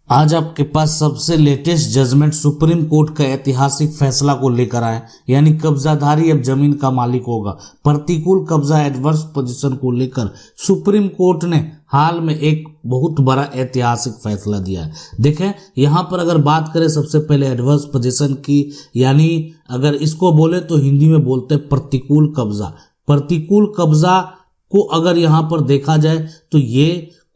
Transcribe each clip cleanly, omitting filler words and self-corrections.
आज आपके पास सबसे लेटेस्ट जजमेंट सुप्रीम कोर्ट का ऐतिहासिक फैसला को लेकर आए, यानी कब्जाधारी अब जमीन का मालिक होगा। प्रतिकूल कब्जा एडवर्स पोजीशन को लेकर सुप्रीम कोर्ट ने हाल में एक बहुत बड़ा ऐतिहासिक फैसला दिया है। देखें यहाँ पर अगर बात करें सबसे पहले एडवर्स पोजीशन की, यानी अगर इसको बोले तो हिंदी में बोलते हैं प्रतिकूल कब्जा। प्रतिकूल कब्जा को अगर यहाँ पर देखा जाए तो ये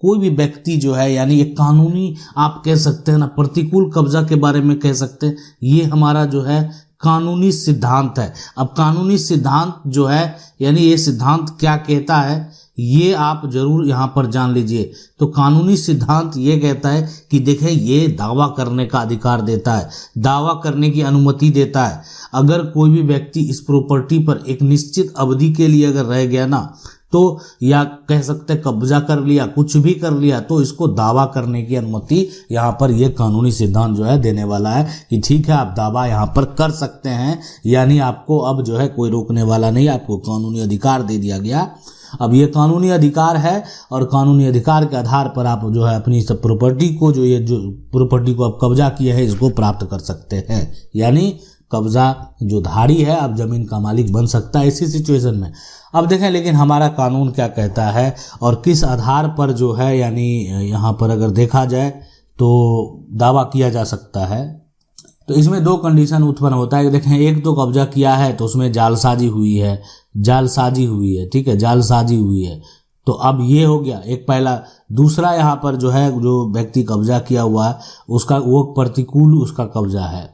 कोई भी व्यक्ति जो है, यानी ये कानूनी आप कह सकते हैं ना, प्रतिकूल कब्जा के बारे में कह सकते हैं, ये हमारा जो है कानूनी सिद्धांत है। अब कानूनी सिद्धांत जो है, यानी ये सिद्धांत क्या कहता है ये आप जरूर यहाँ पर जान लीजिए। तो कानूनी सिद्धांत ये कहता है कि देखें, ये दावा करने का अधिकार देता है, दावा करने की अनुमति देता है। अगर कोई भी व्यक्ति इस प्रॉपर्टी पर एक निश्चित अवधि के लिए अगर रह गया ना, तो या कह सकते कब्जा कर लिया, कुछ भी कर लिया, तो इसको दावा करने की अनुमति यहाँ पर यह कानूनी सिद्धांत जो है देने वाला है कि ठीक है, आप दावा यहाँ पर कर सकते हैं। यानी आपको अब जो है कोई रोकने वाला नहीं, आपको कानूनी अधिकार दे दिया गया। अब ये कानूनी अधिकार है और कानूनी अधिकार के आधार पर आप जो है अपनी सब प्रॉपर्टी को, जो प्रॉपर्टी को आप कब्जा किया है, इसको प्राप्त कर सकते हैं। यानी कब्जा जो धारी है अब जमीन का मालिक बन सकता है इसी सिचुएशन में। अब देखें लेकिन हमारा कानून क्या कहता है और किस आधार पर जो है, यानी यहाँ पर अगर देखा जाए तो दावा किया जा सकता है। तो इसमें दो कंडीशन उत्पन्न होता है कि देखें, एक तो कब्जा किया है तो उसमें जालसाजी हुई है, ठीक है, जालसाजी हुई है। तो अब ये हो गया एक पहला। दूसरा यहाँ पर जो है, जो व्यक्ति कब्जा किया हुआ है उसका वो प्रतिकूल उसका कब्जा है।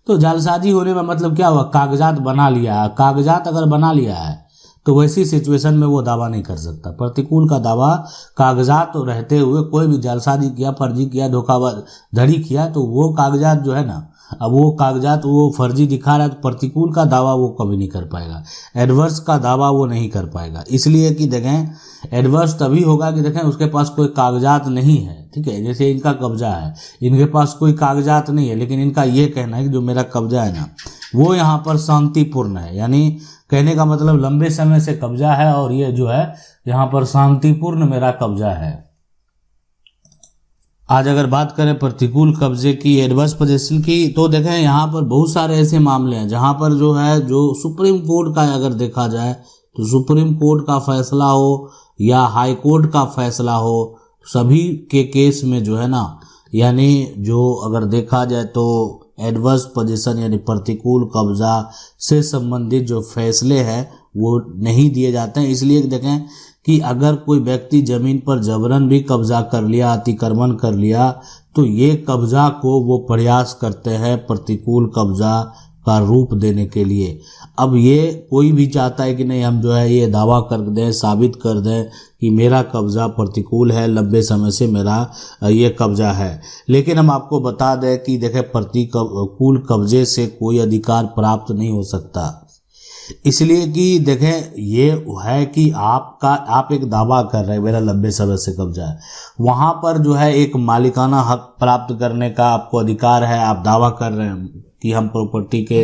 तो जालसाजी होने में मतलब क्या हुआ, कागजात बना लिया है। कागजात अगर बना लिया है तो वैसी सिचुएशन में वो दावा नहीं कर सकता। प्रतिकूल का दावा कागजात तो रहते हुए, कोई भी जालसाजी किया, फर्जी किया, धोखाधड़ी किया, तो वो कागजात जो है ना, अब वो कागजात वो फर्जी दिखा रहा है, तो प्रतिकूल का दावा वो कभी नहीं कर पाएगा, एडवर्स का दावा वो नहीं कर पाएगा। इसलिए कि देखें, एडवर्स तभी होगा कि देखें उसके पास कोई कागजात नहीं है। ठीक है, जैसे इनका कब्जा है, इनके पास कोई कागजात नहीं है, लेकिन इनका ये कहना है कि जो मेरा कब्जा है ना वो यहाँ पर शांतिपूर्ण है। यानी कहने का मतलब लंबे समय से कब्जा है और ये जो है यहाँ पर शांतिपूर्ण मेरा कब्जा है। आज अगर बात करें प्रतिकूल कब्जे की, एडवर्स पोजीशन की, तो देखें यहाँ पर बहुत सारे ऐसे मामले हैं जहाँ पर जो है, जो सुप्रीम कोर्ट का अगर देखा जाए तो सुप्रीम कोर्ट का फैसला हो या हाई कोर्ट का फैसला हो, सभी के केस में जो है ना, यानी जो अगर देखा जाए तो एडवर्स पोजीशन यानी प्रतिकूल कब्जा से संबंधित जो फैसले हैं वो नहीं दिए जाते हैं। इसलिए देखें कि अगर कोई व्यक्ति जमीन पर जबरन भी कब्जा कर लिया, अतिक्रमण कर लिया, तो ये कब्जा को वो प्रयास करते हैं प्रतिकूल कब्जा का रूप देने के लिए। अब ये कोई भी चाहता है कि नहीं, हम जो है ये दावा कर दें, साबित कर दें कि मेरा कब्जा प्रतिकूल है, लंबे समय से मेरा ये कब्जा है। लेकिन हम आपको बता दें कि देखें, प्रतिकूल कब्जे से कोई अधिकार प्राप्त नहीं हो सकता। इसलिए कि देखें, ये है कि आप एक दावा कर रहे हैं मेरा लंबे समय से कब्जा है, वहाँ पर जो है एक मालिकाना हक प्राप्त करने का आपको अधिकार है। आप दावा कर रहे हैं कि हम प्रॉपर्टी के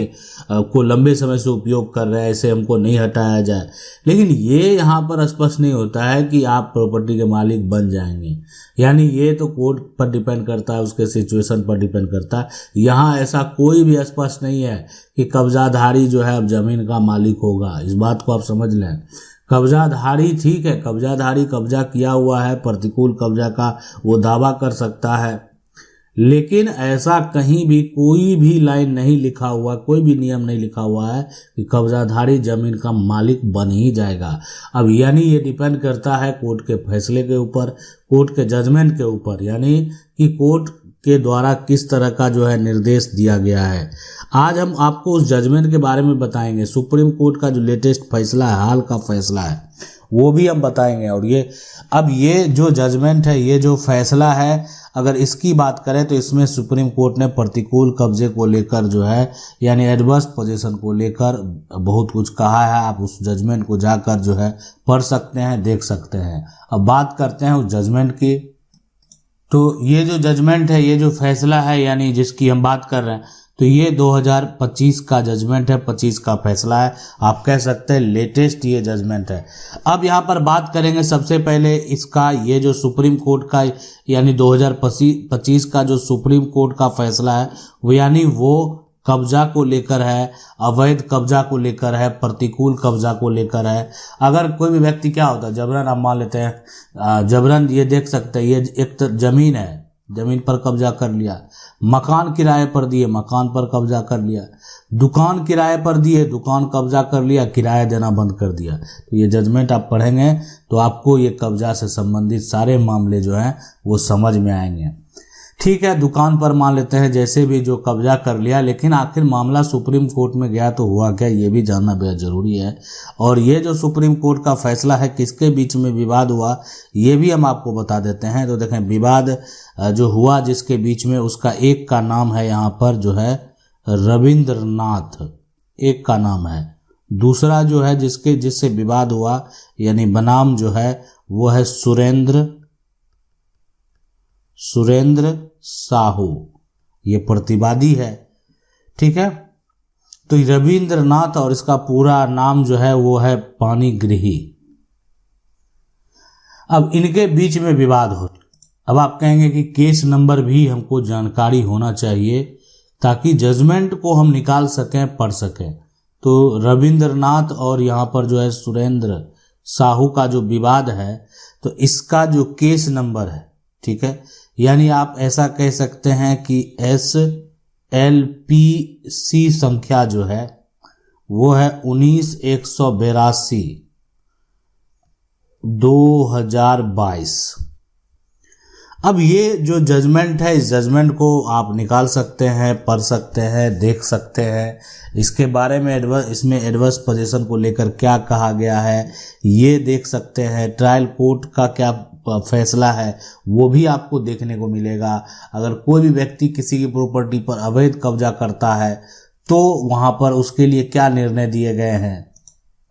को लंबे समय से उपयोग कर रहे हैं, ऐसे हमको नहीं हटाया जाए। लेकिन ये यहाँ पर स्पष्ट नहीं होता है कि आप प्रॉपर्टी के मालिक बन जाएंगे। यानी ये तो कोर्ट पर डिपेंड करता है, उसके सिचुएशन पर डिपेंड करता है। यहाँ ऐसा कोई भी स्पष्ट नहीं है कि कब्जाधारी जो है अब जमीन का मालिक होगा। इस बात को आप समझ लें। कब्जाधारी ठीक है, कब्जाधारी कब्जा किया हुआ है, प्रतिकूल कब्जा का वो दावा कर सकता है, लेकिन ऐसा कहीं भी कोई भी लाइन नहीं लिखा हुआ, कोई भी नियम नहीं लिखा हुआ है कि कब्जाधारी जमीन का मालिक बन ही जाएगा। अब यानी ये डिपेंड करता है कोर्ट के फैसले के ऊपर, कोर्ट के जजमेंट के ऊपर, यानी कि कोर्ट के द्वारा किस तरह का जो है निर्देश दिया गया है। आज हम आपको उस जजमेंट के बारे में बताएंगे। सुप्रीम कोर्ट का जो लेटेस्ट फैसला है, हाल का फैसला है, वो भी हम बताएंगे। और ये जो जजमेंट है, ये जो फैसला है, अगर इसकी बात करें तो इसमें सुप्रीम कोर्ट ने प्रतिकूल कब्जे को लेकर जो है, यानी एडवर्स पोजीशन को लेकर बहुत कुछ कहा है। आप उस जजमेंट को जाकर जो है पढ़ सकते हैं, देख सकते हैं। अब बात करते हैं उस जजमेंट की। तो ये जो जजमेंट है, ये जो फैसला है, यानी जिसकी हम बात कर रहे हैं, तो ये 2025 का जजमेंट है, 25 का फैसला है, आप कह सकते हैं लेटेस्ट ये जजमेंट है। अब यहाँ पर बात करेंगे सबसे पहले इसका, ये जो सुप्रीम कोर्ट का यानी 2025 का जो सुप्रीम कोर्ट का फैसला है वो यानी वो कब्जा को लेकर है, अवैध कब्जा को लेकर है, प्रतिकूल कब्जा को लेकर है। अगर कोई भी व्यक्ति क्या होता है, जबरन आप मान लेते हैं, जबरन ये देख सकते हैं, ये एक जमीन है, जमीन पर कब्जा कर लिया, मकान किराए पर दिए, मकान पर कब्जा कर लिया, दुकान किराए पर दिए, दुकान कब्जा कर लिया, किराया देना बंद कर दिया। तो ये जजमेंट आप पढ़ेंगे तो आपको ये कब्जा से संबंधित सारे मामले जो हैं वो समझ में आएंगे। ठीक है, दुकान पर मान लेते हैं जैसे भी जो कब्जा कर लिया, लेकिन आखिर मामला सुप्रीम कोर्ट में गया तो हुआ क्या, ये भी जानना बेहद जरूरी है। और ये जो सुप्रीम कोर्ट का फैसला है किसके बीच में विवाद हुआ ये भी हम आपको बता देते हैं। तो देखें, विवाद जो हुआ जिसके बीच में, उसका एक का नाम है यहाँ पर जो है रविंद्रनाथ, एक का नाम है। दूसरा जो है जिससे विवाद हुआ यानी बनाम जो है वो है सुरेंद्र साहू, ये प्रतिवादी है। ठीक है, तो रविंद्रनाथ और इसका पूरा नाम जो है वो है पाणिग्रही। अब इनके बीच में विवाद हो, अब आप कहेंगे कि केस नंबर भी हमको जानकारी होना चाहिए ताकि जजमेंट को हम निकाल सकें, पढ़ सकें। तो रविंद्रनाथ और यहाँ पर जो है सुरेंद्र साहू का जो विवाद है तो इसका जो केस नंबर है, ठीक है, यानी आप ऐसा कह सकते हैं कि SLPC संख्या जो है वो है 19/182/2022। अब ये जो जजमेंट है, इस जजमेंट को आप निकाल सकते हैं, पढ़ सकते हैं, देख सकते हैं। इसके बारे में इसमें एडवर्स पोजीशन को लेकर क्या कहा गया है ये देख सकते हैं। ट्रायल कोर्ट का क्या फैसला है वो भी आपको देखने को मिलेगा। अगर कोई भी व्यक्ति किसी की प्रॉपर्टी पर अवैध कब्जा करता है तो वहां पर उसके लिए क्या निर्णय दिए गए हैं।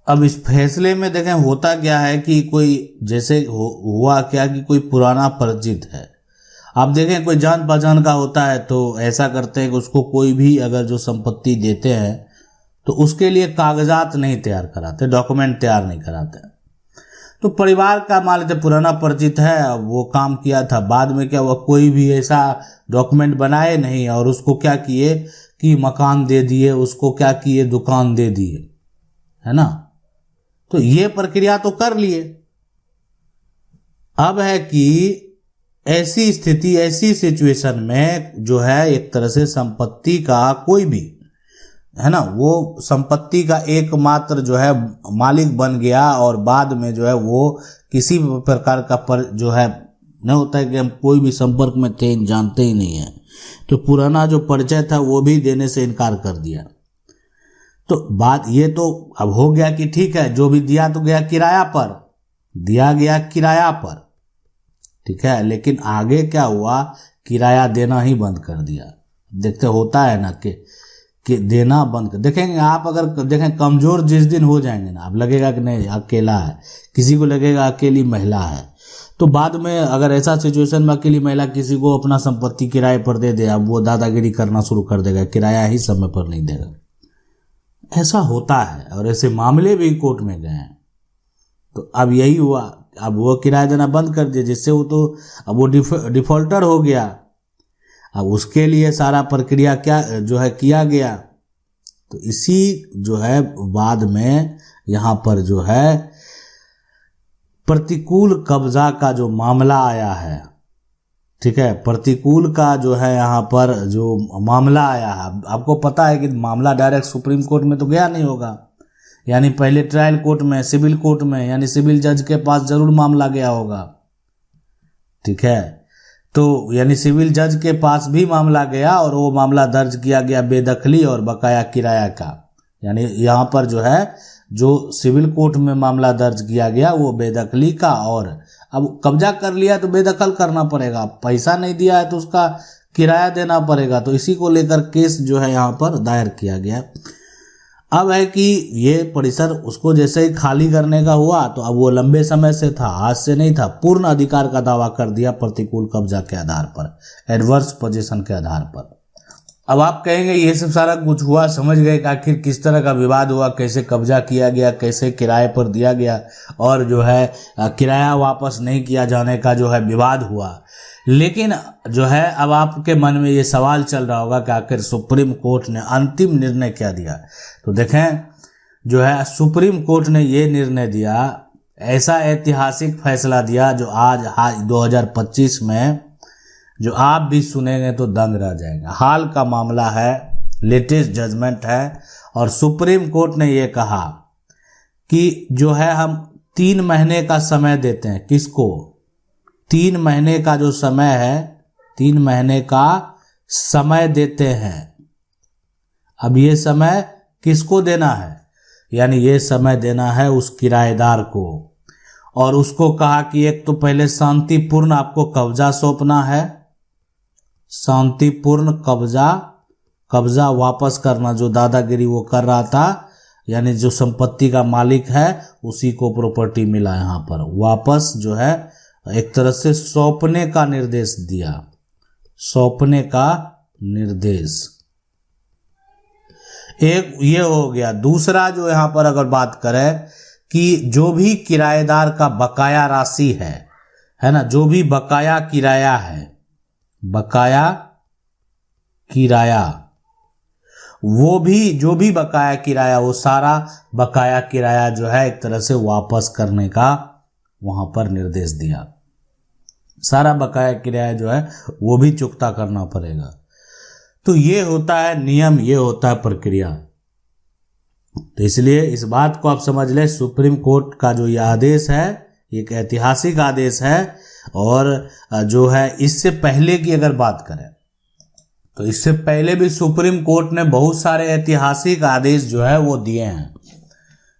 अब इस फैसले में देखें होता क्या है कि कोई जैसे हुआ क्या कि कोई पुराना परिचित है, आप देखें कोई जान पहचान का होता है तो ऐसा करते हैं कि उसको कोई भी अगर जो संपत्ति देते हैं तो उसके लिए कागजात नहीं तैयार कराते, डॉक्यूमेंट तैयार नहीं कराते। तो परिवार का मान लेते पुराना परिचित है, अब वो काम किया था, बाद में क्या हुआ कोई भी ऐसा डॉक्यूमेंट बनाए नहीं और उसको क्या किए कि मकान दे दिए, उसको क्या किए दुकान दे दिए, है ना। तो ये प्रक्रिया तो कर लिए। अब है कि ऐसी स्थिति, ऐसी सिचुएशन में जो है एक तरह से संपत्ति का कोई भी है ना, वो संपत्ति का एकमात्र जो है मालिक बन गया और बाद में जो है वो किसी प्रकार का जो है न होता है कि हम कोई भी संपर्क में थे, जानते ही नहीं है, तो पुराना जो परिचय था वो भी देने से इनकार कर दिया। तो बात ये तो अब हो गया कि ठीक है जो भी दिया तो गया किराया पर, दिया गया किराया पर, ठीक है, लेकिन आगे क्या हुआ, किराया देना ही बंद कर दिया। देखते होता है ना कि देना बंद कर देखेंगे आप। अगर देखें कमजोर जिस दिन हो जाएंगे ना, अब लगेगा कि नहीं अकेला है, किसी को लगेगा अकेली महिला है, तो बाद में अगर ऐसा सिचुएशन में अकेली महिला किसी को अपना संपत्ति किराए पर दे दे, अब वो दादागिरी करना शुरू कर देगा, किराया ही समय पर नहीं देगा। ऐसा होता है और ऐसे मामले भी कोर्ट में गए हैं। तो अब यही हुआ, अब वो किराया देना बंद कर दिया, जिससे वो तो अब वो डिफॉल्टर हो गया। अब उसके लिए सारा प्रक्रिया क्या जो है किया गया। तो इसी जो है बाद में यहाँ पर जो है प्रतिकूल कब्जा का जो मामला आया है, ठीक है, प्रतिकूल का जो है यहाँ पर जो मामला आया है, आपको पता है कि मामला डायरेक्ट सुप्रीम कोर्ट में तो गया नहीं होगा, यानी पहले ट्रायल कोर्ट में, सिविल कोर्ट में, यानी सिविल जज के पास जरूर मामला गया होगा, ठीक है। तो यानी सिविल जज के पास भी मामला गया और वो मामला दर्ज किया गया बेदखली और बकाया किराया का। यानी यहाँ पर जो है जो सिविल कोर्ट में मामला दर्ज किया गया वो बेदखली का, और अब कब्जा कर लिया तो बेदखल करना पड़ेगा, पैसा नहीं दिया है तो उसका किराया देना पड़ेगा। तो इसी को लेकर केस जो है यहाँ पर दायर किया गया। अब है कि ये परिसर उसको जैसे ही खाली करने का हुआ तो अब वो लंबे समय से था, आज से नहीं था, पूर्ण अधिकार का दावा कर दिया प्रतिकूल कब्जा के आधार पर, एडवर्स पोजीशन के आधार पर। अब आप कहेंगे ये सब सारा कुछ हुआ, समझ गए कि आखिर किस तरह का विवाद हुआ, कैसे कब्जा किया गया, कैसे किराए पर दिया गया और जो है किराया वापस नहीं किया जाने का जो है विवाद हुआ। लेकिन जो है अब आपके मन में ये सवाल चल रहा होगा कि आखिर सुप्रीम कोर्ट ने अंतिम निर्णय क्या दिया। तो देखें, जो है सुप्रीम कोर्ट ने ये निर्णय दिया, ऐसा ऐतिहासिक फैसला दिया जो आज 2025 में जो आप भी सुनेंगे तो दंग रह जाएगा। हाल का मामला है, लेटेस्ट जजमेंट है, और सुप्रीम कोर्ट ने ये कहा कि जो है हम 3 महीने का समय देते हैं। किसको? 3 महीने का जो समय है, 3 महीने का समय देते हैं। अब ये समय किसको देना है? यानी ये समय देना है उस किराएदार को, और उसको कहा कि एक तो पहले शांतिपूर्ण आपको कब्जा सौंपना है, शांतिपूर्ण कब्जा वापस करना, जो दादागिरी वो कर रहा था, यानी जो संपत्ति का मालिक है उसी को प्रॉपर्टी मिला, यहाँ पर वापस जो है एक तरह से सौंपने का निर्देश दिया, सौंपने का निर्देश। एक ये हो गया। दूसरा जो यहाँ पर अगर बात करें कि जो भी किराएदार का बकाया राशि है ना, जो भी बकाया किराया है, बकाया किराया, वो भी जो भी बकाया किराया, वो सारा बकाया किराया जो है एक तरह से वापस करने का वहां पर निर्देश दिया। सारा बकाया किराया जो है वो भी चुकता करना पड़ेगा। तो ये होता है नियम, ये होता है प्रक्रिया। तो इसलिए इस बात को आप समझ लें, सुप्रीम कोर्ट का जो यह आदेश है एक ऐतिहासिक आदेश है। और जो है इससे पहले की अगर बात करें तो इससे पहले भी सुप्रीम कोर्ट ने बहुत सारे ऐतिहासिक आदेश जो है वो दिए हैं,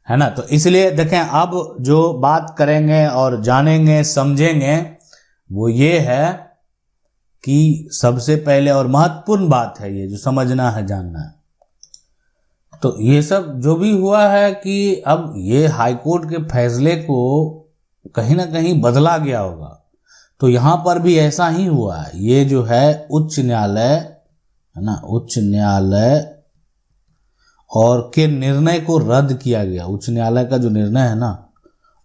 है ना। तो इसलिए देखें, अब जो बात करेंगे और जानेंगे समझेंगे वो ये है कि सबसे पहले और महत्वपूर्ण बात है ये जो समझना है, जानना है। तो ये सब जो भी हुआ है कि अब ये हाईकोर्ट के फैसले को कहीं ना कहीं बदला गया होगा, तो यहाँ पर भी ऐसा ही हुआ है। ये जो है उच्च न्यायालय है ना, उच्च न्यायालय और के निर्णय को रद्द किया गया। उच्च न्यायालय का जो निर्णय है ना,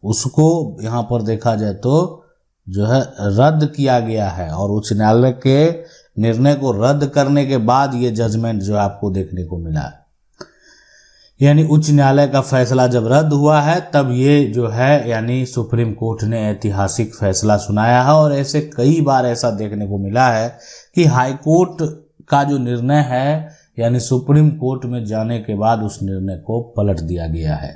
उसको यहाँ पर देखा जाए तो जो है रद्द किया गया है, और उच्च न्यायालय के निर्णय को रद्द करने के बाद ये जजमेंट जो आपको देखने को मिला है। यानी उच्च न्यायालय का फैसला जब रद्द हुआ है तब ये जो है यानी सुप्रीम कोर्ट ने ऐतिहासिक फैसला सुनाया है। और ऐसे कई बार ऐसा देखने को मिला है कि हाई कोर्ट का जो निर्णय है यानी सुप्रीम कोर्ट में जाने के बाद उस निर्णय को पलट दिया गया है।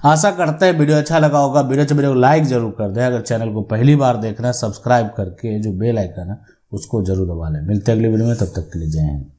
आशा करते हैं वीडियो अच्छा लगा होगा। वीडियो को लाइक जरूर कर दें। अगर चैनल को पहली बार देखना है, सब्सक्राइब करके जो बेल आइकन है उसको जरूर दबा लें। मिलते हैं अगली वीडियो में, तब तक के लिए जय हिंद।